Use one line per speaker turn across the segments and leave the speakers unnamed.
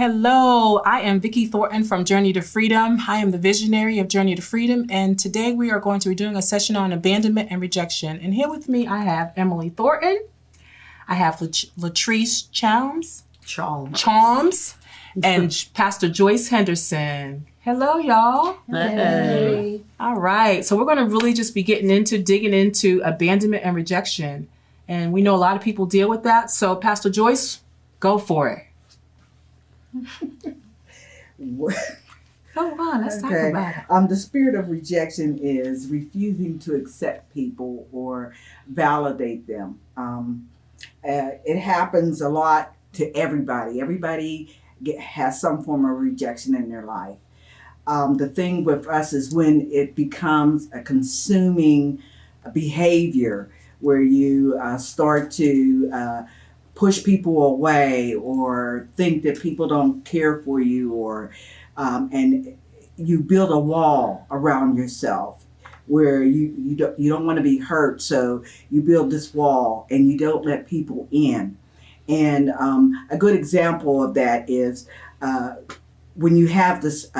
Hello, I am Vicki Thornton from Journey to Freedom. I am the visionary of Journey to Freedom, and today we are going to be doing a session on abandonment and rejection. And here with me, I have Emily Thornton, I have Latrice Chalms, and Pastor Joyce Henderson. Hello, y'all.
Hey.
All right, so we're going to really just be digging into abandonment and rejection. And we know a lot of people deal with that. So Pastor Joyce, go for it. Come on, let's talk about it.
The spirit of rejection is refusing to accept people or validate them. It happens a lot to everybody. Everybody has some form of rejection in their life. The thing with us is when it becomes a consuming behavior where you start to push people away or think that people don't care for you, or and you build a wall around yourself where you don't want to be hurt, so you build this wall and you don't let people in. And a good example of that is when you have this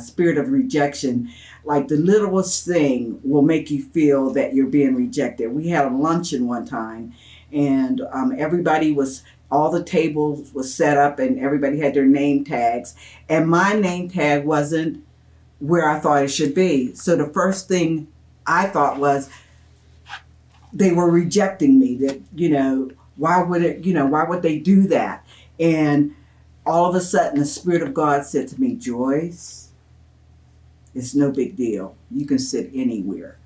spirit of rejection, like the littlest thing will make you feel that you're being rejected. We had a luncheon one time, and all the tables was set up and everybody had their name tags, and my name tag wasn't where I thought it should be. So the first thing I thought was they were rejecting me, that, why would they do that? And all of a sudden the Spirit of God said to me, Joyce, it's no big deal. You can sit anywhere.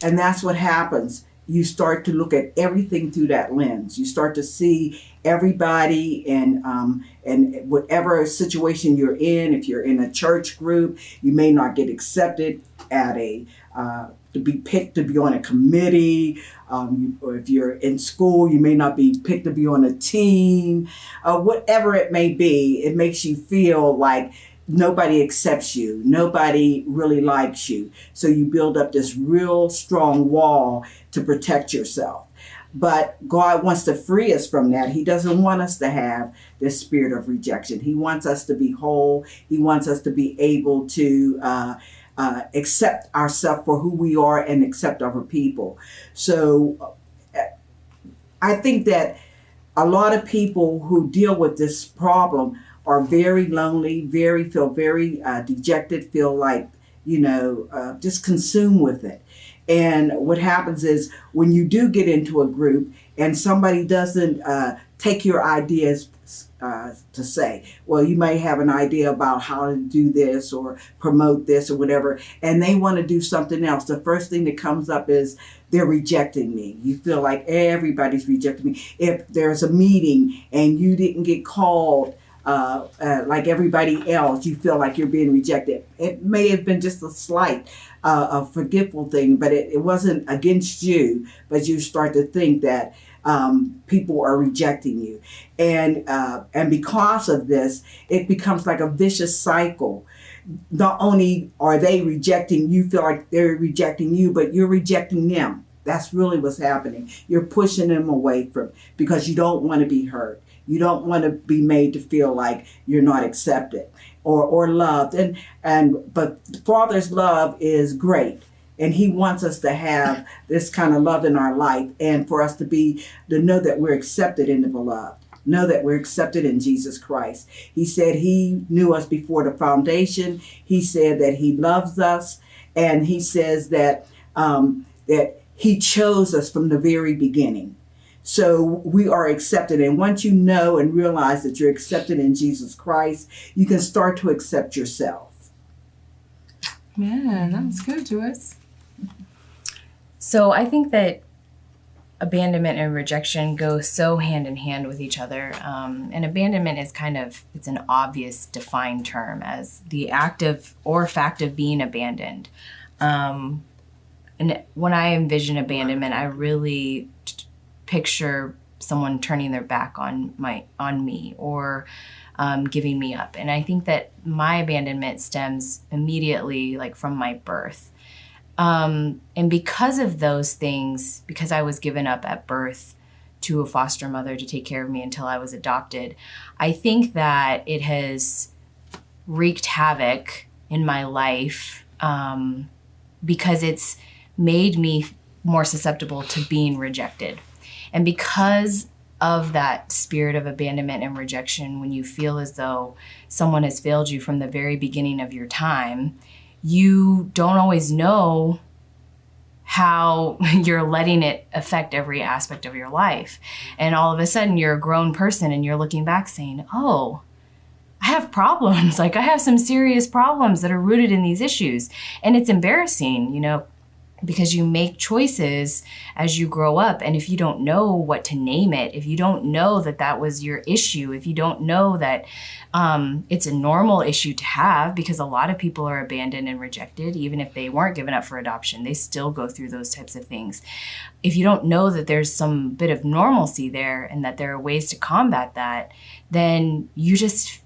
And that's what happens. You start to look at everything through that lens. You start to see everybody and whatever situation you're in. If you're in a church group, you may not get accepted at to be picked to be on a committee. Or if you're in school, you may not be picked to be on a team. Whatever it may be, it makes you feel like nobody accepts you. Nobody really likes you. So you build up this real strong wall to protect yourself. But God wants to free us from that. He doesn't want us to have this spirit of rejection. He wants us to be whole. He wants us to be able to accept ourselves for who we are and accept other people. So I think that a lot of people who deal with this problem are very lonely, feel very dejected, feel like, just consumed with it. And what happens is when you do get into a group and somebody doesn't take your ideas to say, well, you may have an idea about how to do this or promote this or whatever, and they want to do something else. The first thing that comes up is they're rejecting me. You feel like everybody's rejecting me. If there's a meeting and you didn't get called like everybody else, you feel like you're being rejected. It may have been just a slight, a forgetful thing, but it wasn't against you, but you start to think that people are rejecting you. And because of this, it becomes like a vicious cycle. Not only are they rejecting you, feel like they're rejecting you, but you're rejecting them. That's really what's happening. You're pushing them away because you don't want to be hurt. You don't want to be made to feel like you're not accepted or loved. But Father's love is great. And He wants us to have this kind of love in our life, and for us to know that we're accepted in the beloved. Know that we're accepted in Jesus Christ. He said He knew us before the foundation. He said that He loves us. And He says that He chose us from the very beginning. So we are accepted. And once you know and realize that you're accepted in Jesus Christ, you can start to accept yourself.
Man, that was good, Joyce.
So I think that abandonment and rejection go so hand in hand with each other. And abandonment is it's an obvious defined term as the act of or fact of being abandoned. And when I envision abandonment, I really picture someone turning their back on me or giving me up. And I think that my abandonment stems immediately from my birth. And because of those things, because I was given up at birth to a foster mother to take care of me until I was adopted. I think that it has wreaked havoc in my life because it's made me more susceptible to being rejected. And because of that spirit of abandonment and rejection, when you feel as though someone has failed you from the very beginning of your time, you don't always know how you're letting it affect every aspect of your life. And all of a sudden you're a grown person and you're looking back saying, oh, I have problems. Like I have some serious problems that are rooted in these issues. And it's embarrassing, you know, because you make choices as you grow up. And if you don't know what to name it, if you don't know that that was your issue, if you don't know that it's a normal issue to have, because a lot of people are abandoned and rejected, even if they weren't given up for adoption, they still go through those types of things. If you don't know that there's some bit of normalcy there and that there are ways to combat that, then you just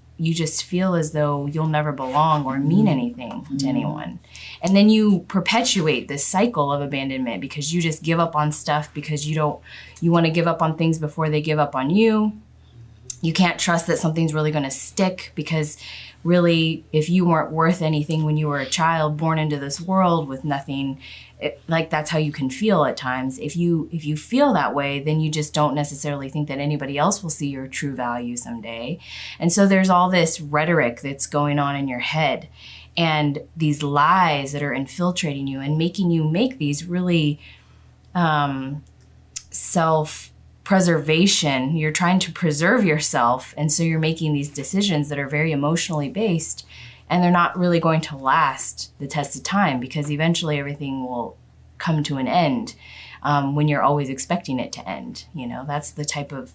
feel as though you'll never belong or mean anything to anyone. And then you perpetuate this cycle of abandonment because you just give up on stuff because you want to give up on things before they give up on you. You can't trust that something's really going to stick because really, if you weren't worth anything when you were a child born into this world with nothing, like that's how you can feel at times. If you feel that way, then you just don't necessarily think that anybody else will see your true value someday. And so there's all this rhetoric that's going on in your head and these lies that are infiltrating you and making you make these really self-preservation. You're trying to preserve yourself. And so you're making these decisions that are very emotionally based. And they're not really going to last the test of time because eventually everything will come to an end when you're always expecting it to end. You know, that's the type of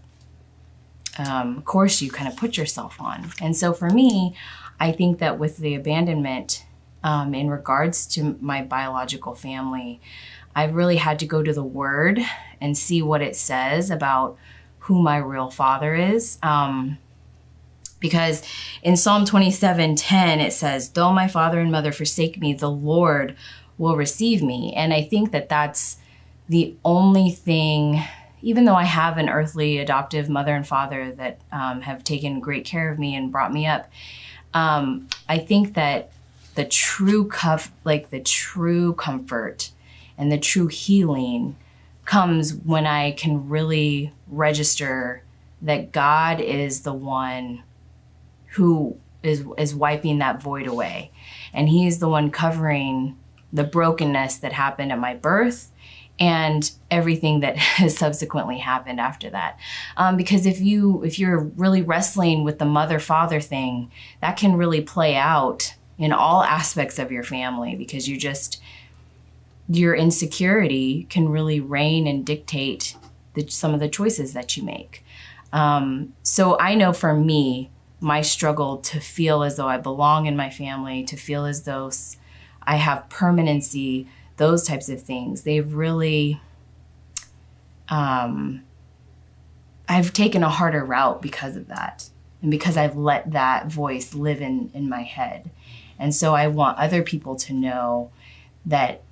course you kind of put yourself on. And so for me, I think that with the abandonment in regards to my biological family, I really had to go to the Word and see what it says about who my real father is. Because in Psalm 27:10, it says, though my father and mother forsake me, the Lord will receive me. And I think that that's the only thing, even though I have an earthly adoptive mother and father that have taken great care of me and brought me up, I think that the true comfort and the true healing comes when I can really register that God is the one who is wiping that void away. And he is the one covering the brokenness that happened at my birth and everything that has subsequently happened after that. Because if you're really wrestling with the mother-father thing, that can really play out in all aspects of your family because your insecurity can really reign and dictate some of the choices that you make. So I know for me, my struggle to feel as though I belong in my family, to feel as though I have permanency, those types of things, they've really, I've taken a harder route because of that. And because I've let that voice live in my head. And so I want other people to know that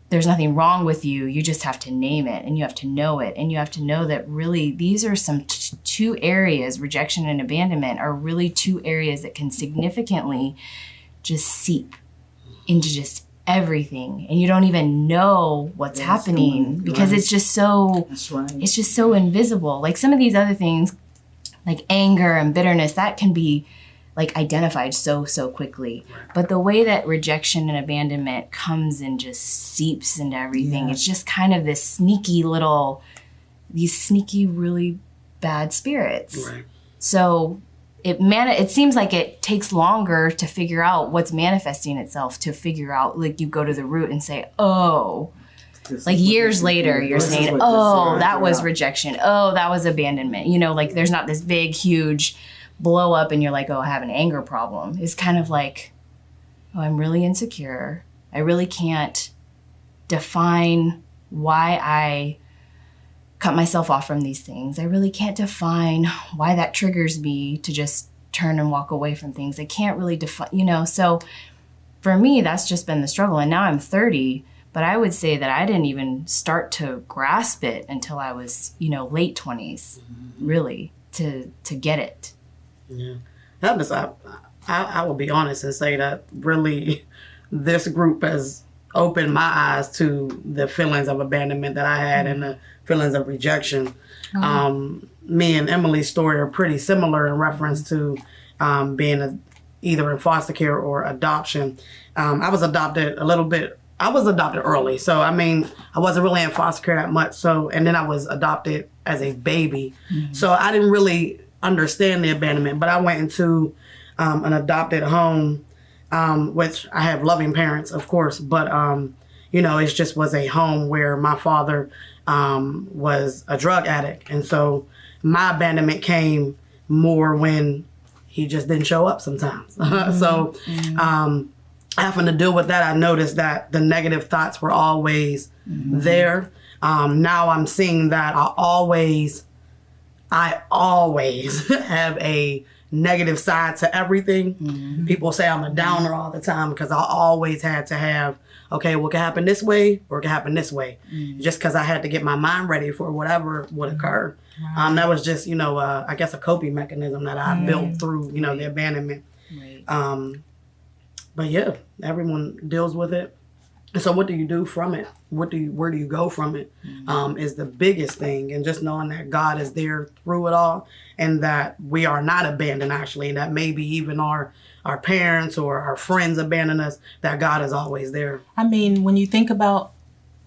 there's nothing wrong with you. You just have to name it and you have to know it. And you have to know that really these are some two areas, rejection and abandonment are really two areas that can significantly just seep into just everything. And you don't even know what's happening because it's just so, it's just so invisible. Like some of these other things, like anger and bitterness, that can be like identified so quickly. But the way that rejection and abandonment comes and just seeps into everything, it's just kind of these sneaky, really bad spirits. Right. So it seems like it takes longer to figure out what's manifesting itself, to figure out, like you go to the root and say, oh, like years later, you're saying, oh, that was rejection. Oh, that was abandonment. You know, like there's not this big, huge blow up and you're like, oh, I have an anger problem. It's kind of like, oh, I'm really insecure. I really can't define why I cut myself off from these things. I really can't define why that triggers me to just turn and walk away from things. I can't really define, so for me, that's just been the struggle. And now I'm 30, But I would say that I didn't even start to grasp it until I was, late 20s, really, to get it.
Yeah. I will be honest and say that really this group has opened my eyes to the feelings of abandonment that I had and the feelings of rejection. Me and Emily's story are pretty similar in reference to being either in foster care or adoption. I was adopted early. So, I wasn't really in foster care that much. So, and then I was adopted as a baby. So I didn't really understand the abandonment, but I went into an adopted home, which I have loving parents, of course, but, it just was a home where my father was a drug addict. And so my abandonment came more when he just didn't show up sometimes. So having to deal with that, I noticed that the negative thoughts were always there. Now I'm seeing that I always have a negative side to everything. People say I'm a downer all the time because I always had to have, okay, well, it can happen this way or it can happen this way. Just because I had to get my mind ready for whatever would occur. That was just, I guess a coping mechanism that I built through, the abandonment. Right. But yeah, everyone deals with it. And so what do you do from it? Where do you go from it? Is the biggest thing. And just knowing that God is there through it all and that we are not abandoned actually, and that maybe even our parents or our friends abandon us, that God is always there.
When you think about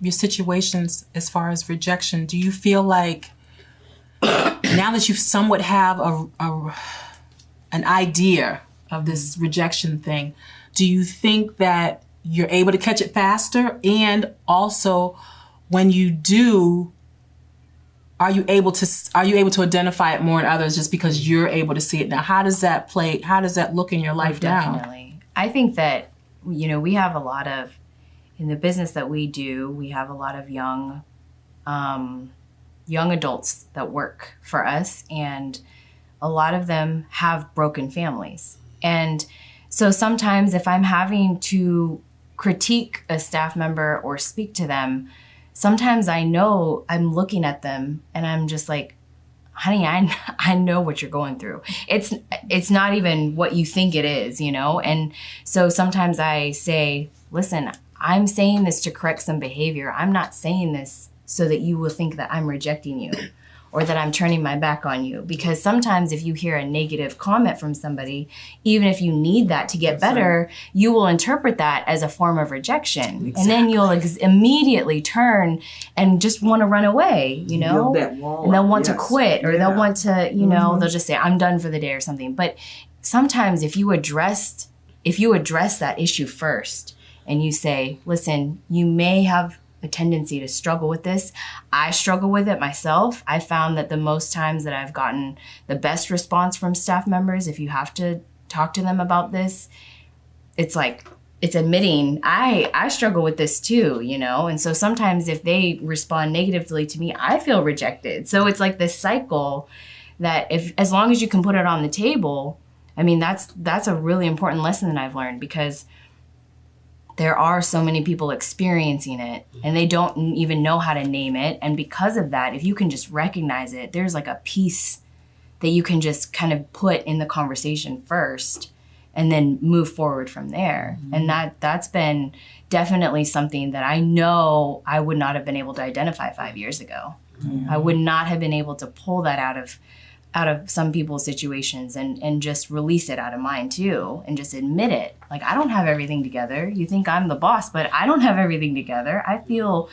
your situations as far as rejection, do you feel like now that you somewhat have an idea of this rejection thing, do you think that you're able to catch it faster? And also, when you do, are you able to identify it more in others just because you're able to see it now? How does that look in your life now?
Definitely. I think that, we have a lot of, in the business that we do, we have a lot of young adults that work for us, and a lot of them have broken families. And so sometimes if I'm having to critique a staff member or speak to them, sometimes I know I'm looking at them and I'm just like, honey, I know what you're going through. It's not even what you think it is, And so sometimes I say, listen, I'm saying this to correct some behavior. I'm not saying this so that you will think that I'm rejecting you or that I'm turning my back on you. Because sometimes if you hear a negative comment from somebody, even if you need that to get better, you will interpret that as a form of rejection. Exactly. And then you'll immediately turn and just want to run away,
Build that wall
and they'll want to quit, or they'll want to, they'll just say, I'm done for the day or something. But sometimes if you address that issue first and you say, listen, you may have a tendency to struggle with this. I struggle with it myself. I found that the most times that I've gotten the best response from staff members, if you have to talk to them about this, it's admitting I struggle with this too, And so sometimes if they respond negatively to me, I feel rejected. So it's like this cycle that as long as you can put it on the table, that's a really important lesson that I've learned, because there are so many people experiencing it and they don't even know how to name it. And because of that, if you can just recognize it, there's like a piece that you can just kind of put in the conversation first and then move forward from there. And that's been definitely something that I know I would not have been able to identify 5 years ago. I would not have been able to pull that out of some people's situations and just release it out of mine too, and just admit it. Like, I don't have everything together. You think I'm the boss, but I don't have everything together. I feel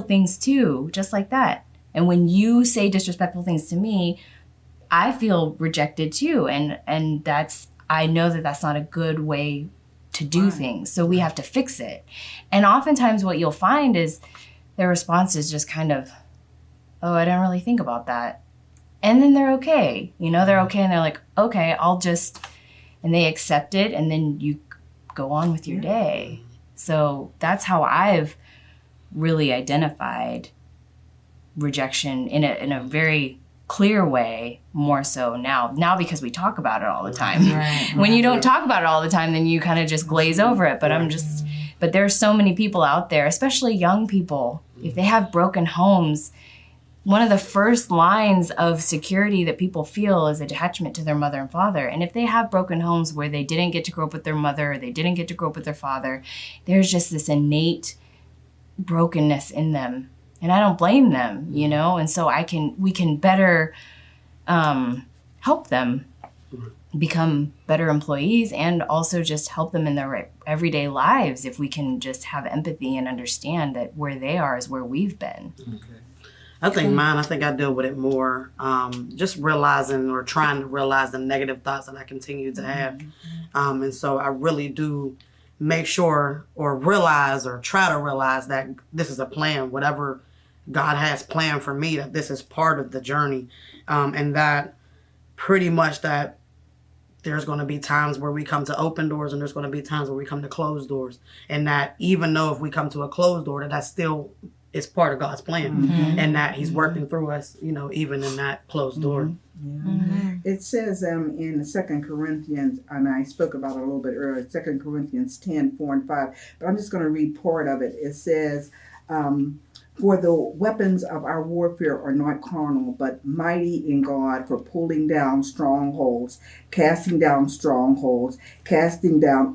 things too, just like that. And when you say disrespectful things to me, I feel rejected too. And I know that that's not a good way to do things. So we have to fix it. And oftentimes what you'll find is their response is just kind of, oh, I didn't really think about that. And then they're okay, they're okay. And they're like, okay, and they accept it. And then you go on with your day. So that's how I've really identified rejection in a very clear way, more so now because we talk about it all the time. When you don't talk about it all the time, then you kind of just glaze over it. But But there's so many people out there, especially young people, if they have broken homes, one of the first lines of security that people feel is attachment to their mother and father. And if they have broken homes where they didn't get to grow up with their mother, or they didn't get to grow up with their father, there's just this innate brokenness in them. And I don't blame them, you know? And so we can better help them become better employees, and also just help them in their everyday lives if we can just have empathy and understand that where they are is where we've been.
I think I deal with it more, just realizing or trying to realize the negative thoughts that I continue to have. And so I really do make sure or realize or try to realize that this is a plan, whatever God has planned for me, that this is part of the journey. And that pretty much that there's going to be times where we come to open doors, and there's going to be times where we come to closed doors. And that even though if we come to a closed door, that still is part of God's plan, and that He's working through us, you know, even in that closed door.
It says in 2 Corinthians, and I spoke about it a little bit earlier, 2 Corinthians 10:4-5, but I'm just going to read part of it. It says, for the weapons of our warfare are not carnal, but mighty in God for pulling down strongholds, casting down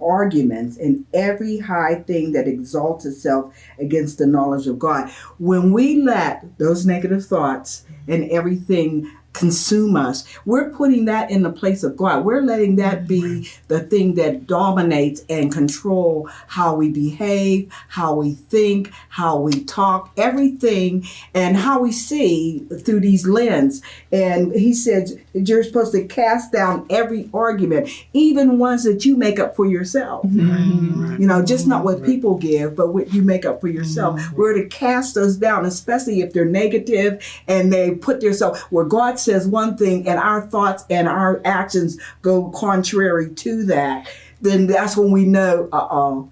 arguments, and every high thing that exalts itself against the knowledge of God. When we let those negative thoughts and everything consume us, we're putting that in the place of God. We're letting that be the thing that dominates and control how we behave, how we think, how we talk, everything, and how we see through these lens. And he said you're supposed to cast down every argument, even ones that you make up for yourself. You know, just not what people give, but what you make up for yourself. We're to cast those down, especially if they're negative and they put themselves where God says one thing and our thoughts and our actions go contrary to that. Then that's when we know,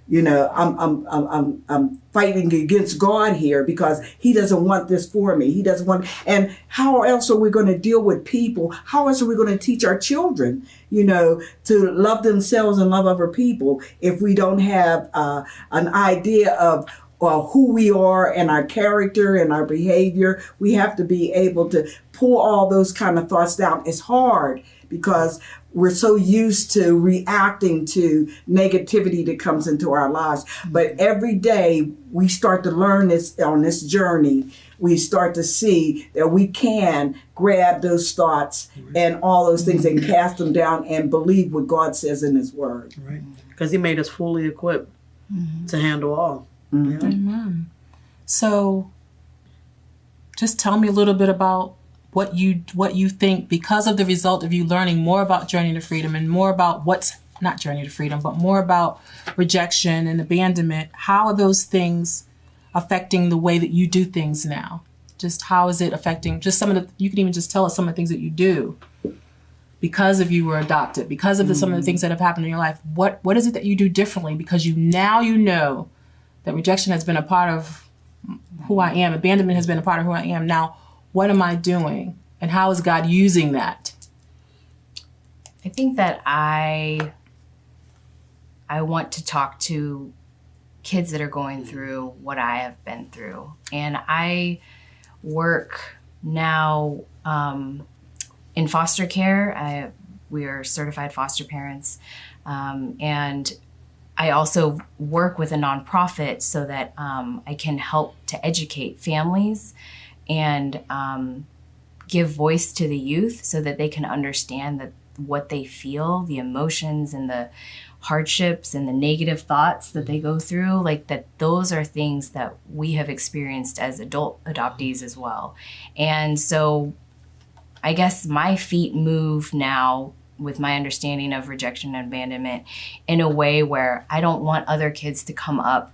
you know, I'm fighting against God here, because He doesn't want this for me. He doesn't want. And how else are we going to deal with people? How else are we going to teach our children, you know, to love themselves and love other people if we don't have an idea of who we are and our character and our behavior? We have to be able to pull all those kind of thoughts down. It's hard because we're so used to reacting to negativity that comes into our lives. But every day we start to learn this on this journey. We start to see that we can grab those thoughts and all those things and cast them down and believe what God says in His Word.
Right. Because He made us fully equipped to handle all.
Amen. So just tell me a little bit about what you think, because of the result of you learning more about Journey to Freedom and more about what's not Journey to Freedom, but more about rejection and abandonment. How are those things affecting the way that you do things now? Just how is it affecting just some of the, you can even just tell us some of the things that you do because of you were adopted, because of some of the things that have happened in your life. What is it that you do differently? Because you know that rejection has been a part of who I am. Abandonment has been a part of who I am. Now, what am I doing? And how is God using that?
I think that I want to talk to kids that are going through what I have been through. And I work now in foster care. We are certified foster parents. And I also work with a nonprofit so that I can help to educate families and give voice to the youth so that they can understand that what they feel, the emotions and the hardships and the negative thoughts that they go through, like that those are things that we have experienced as adult adoptees as well. And so I guess my feet move now with my understanding of rejection and abandonment in a way where I don't want other kids to come up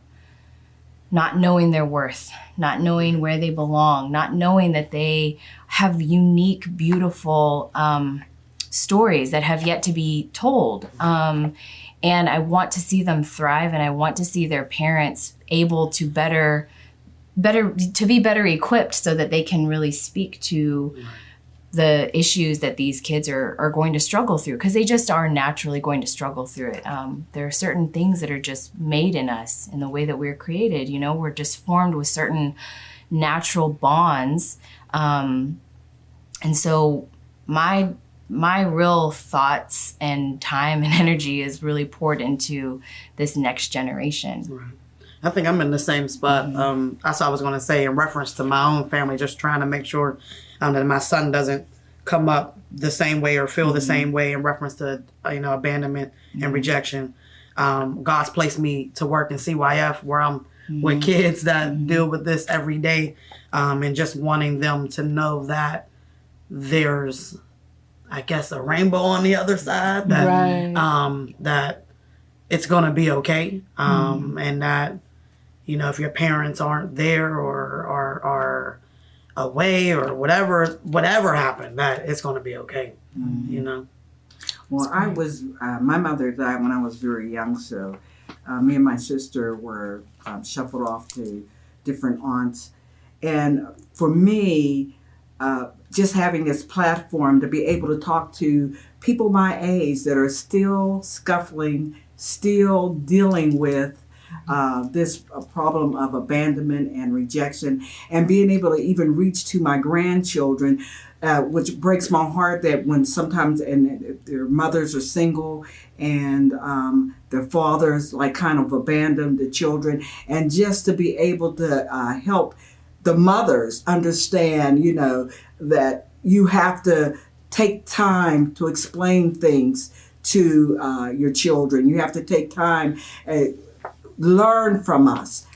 not knowing their worth, not knowing where they belong, not knowing that they have unique, beautiful stories that have yet to be told. And I want to see them thrive, and I want to see their parents able to be better equipped so that they can really speak to the issues that these kids are going to struggle through, because they just are naturally going to struggle through it. There are certain things that are just made in us in the way that we're created. You know, we're just formed with certain natural bonds. And so my real thoughts and time and energy is really poured into this next generation.
Right. I think I'm in the same spot. That's what I was going to say in reference to my own family, just trying to make sure that my son doesn't come up the same way or feel the same way in reference to, abandonment and rejection. God's placed me to work in CYF where I'm with kids that deal with this every day, and just wanting them to know that there's, I guess, a rainbow on the other side, that that it's going to be okay, and that, if your parents aren't there or are away or whatever happened, that it's going to be okay,
Well, I was, my mother died when I was very young, so me and my sister were shuffled off to different aunts. And for me, just having this platform to be able to talk to people my age that are still scuffling, still dealing with this problem of abandonment and rejection, and being able to even reach to my grandchildren, which breaks my heart that when sometimes and their mothers are single and their fathers like kind of abandon the children, and just to be able to help the mothers understand, that you have to take time to explain things to your children. You have to take time, learn from us.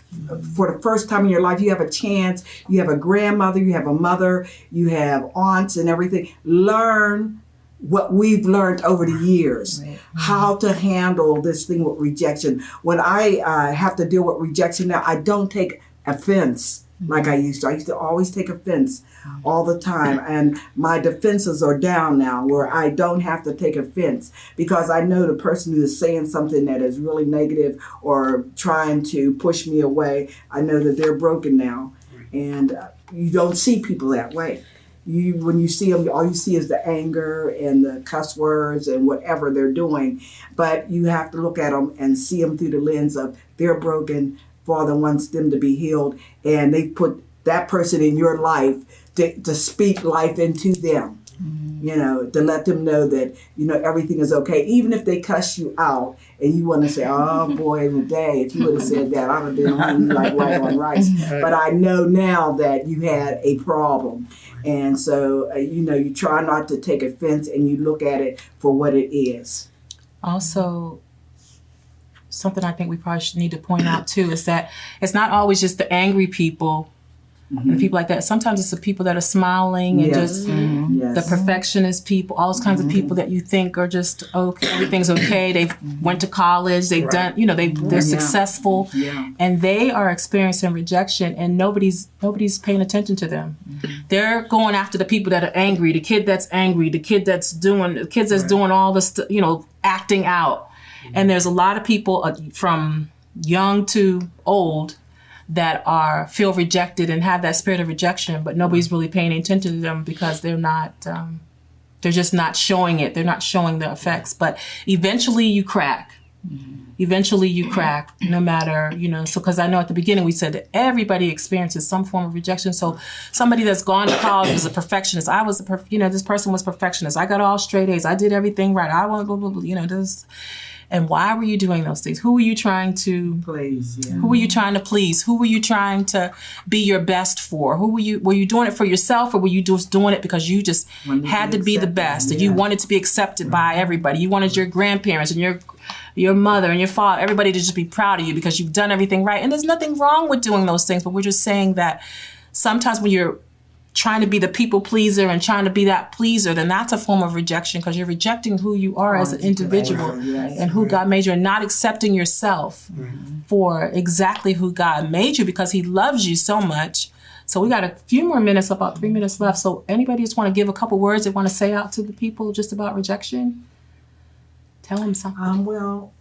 For the first time in your life, you have a chance. You have a grandmother, you have a mother, you have aunts and everything. Learn what we've learned over the years, how to handle this thing with rejection. When I have to deal with rejection now, I don't take offense like I used to. I used to always take offense all the time, and my defenses are down now where I don't have to take offense, because I know the person who is saying something that is really negative or trying to push me away, I know that they're broken now, and you don't see people that way. When you see them, all you see is the anger and the cuss words and whatever they're doing, but you have to look at them and see them through the lens of they're broken, Father wants them to be healed, and they put that person in your life to speak life into them, to let them know that, everything is okay. Even if they cuss you out and you want to say, oh boy, today, if you would have said that, I would have been on you like white on rice. But I know now that you had a problem. And so, you try not to take offense and you look at it for what it is.
Also, something I think we probably should need to point out too is that it's not always just the angry people and the people like that. Sometimes it's the people that are smiling and just the perfectionist people, all those kinds of people that you think are just okay, everything's okay. They've went to college, they've done, they're successful, and they are experiencing rejection, and nobody's paying attention to them. They're going after the people that are angry, the kid that's angry, the kids that's doing all this, acting out. And there's a lot of people from young to old that feel rejected and have that spirit of rejection, but nobody's really paying attention to them because they're not, they're just not showing it. They're not showing the effects. But eventually you crack. Eventually you crack, no matter, so because I know at the beginning we said that everybody experiences some form of rejection. So somebody that's gone to college is a perfectionist. I was this person was perfectionist. I got all straight A's. I did everything right. I want blah, blah, blah, this. And why were you doing those things? Who were you trying to
please? Yeah.
Who were you trying to please? Who were you trying to be your best for? Were you doing it for yourself, or were you just doing it because you just had to be the best, and you wanted to be accepted by everybody? You wanted your grandparents and your mother and your father, everybody to just be proud of you because you've done everything right. And there's nothing wrong with doing those things, but we're just saying that sometimes when you're trying to be the people pleaser and trying to be that pleaser, then that's a form of rejection, because you're rejecting who you are as an individual and who God made you, and not accepting yourself for exactly who God made you, because he loves you so much. So we got a few more minutes, about 3 minutes left. So anybody just want to give a couple words they want to say out to the people just about rejection? Tell them something.
Well,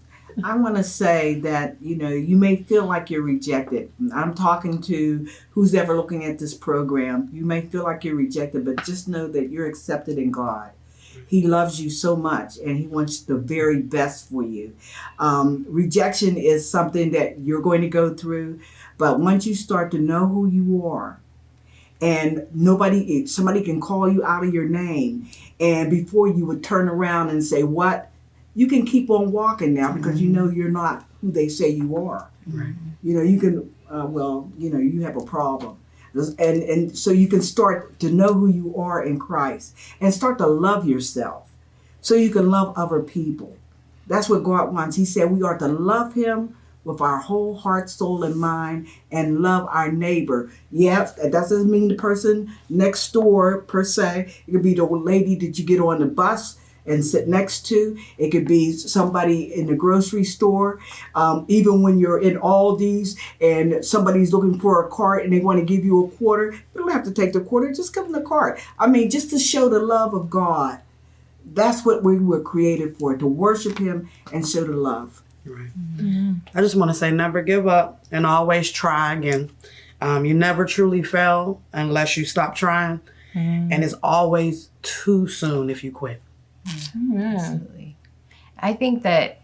I want to say that, you may feel like you're rejected. I'm talking to who's ever looking at this program. You may feel like you're rejected, but just know that you're accepted in God. He loves you so much, and he wants the very best for you. Rejection is something that you're going to go through, but once you start to know who you are, and somebody can call you out of your name, and before you would turn around and say, what? You can keep on walking now because you know you're not who they say you are.
Right.
You can, you have a problem. And so you can start to know who you are in Christ and start to love yourself so you can love other people. That's what God wants. He said we are to love him with our whole heart, soul, and mind, and love our neighbor. Yes, that doesn't mean the person next door per se. It could be the lady that you get on the bus and sit next to. It could be somebody in the grocery store. Even when you're in Aldi's and somebody's looking for a cart and they want to give you a quarter, you don't have to take the quarter, just give them the cart. I mean, just to show the love of God. That's what we were created for, to worship him and show the love.
Right. Mm-hmm. I just want to say never give up and always try again. You never truly fail unless you stop trying. Mm-hmm. And it's always too soon if you quit.
Absolutely. I think that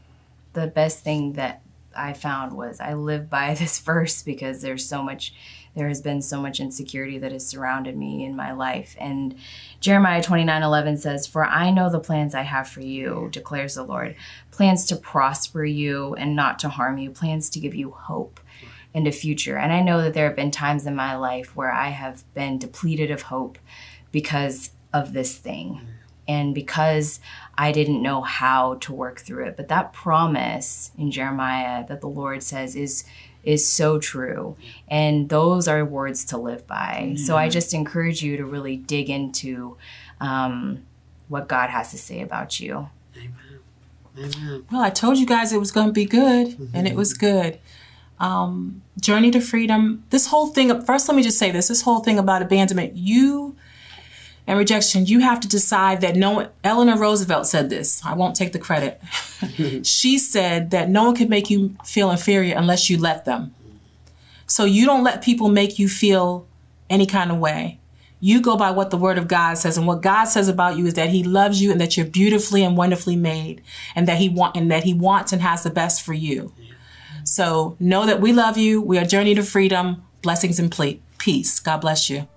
the best thing that I found was I live by this verse because there has been so much insecurity that has surrounded me in my life. And Jeremiah 29:11 says, "For I know the plans I have for you, declares the Lord, plans to prosper you and not to harm you, plans to give you hope and a future." And I know that there have been times in my life where I have been depleted of hope because of this thing. And because I didn't know how to work through it. But that promise in Jeremiah that the Lord says is so true. And those are words to live by. Mm-hmm. So I just encourage you to really dig into what God has to say about you.
Amen. Amen.
Well, I told you guys it was going to be good, and it was good. Journey to Freedom. This whole thing, first let me just say this whole thing about abandonment, and rejection, you have to decide that Eleanor Roosevelt said this. I won't take the credit. She said that no one can make you feel inferior unless you let them. So you don't let people make you feel any kind of way. You go by what the word of God says. And what God says about you is that he loves you and that you're beautifully and wonderfully made and that he wants and has the best for you. So know that we love you. We are Journey to Freedom. Blessings and peace. God bless you.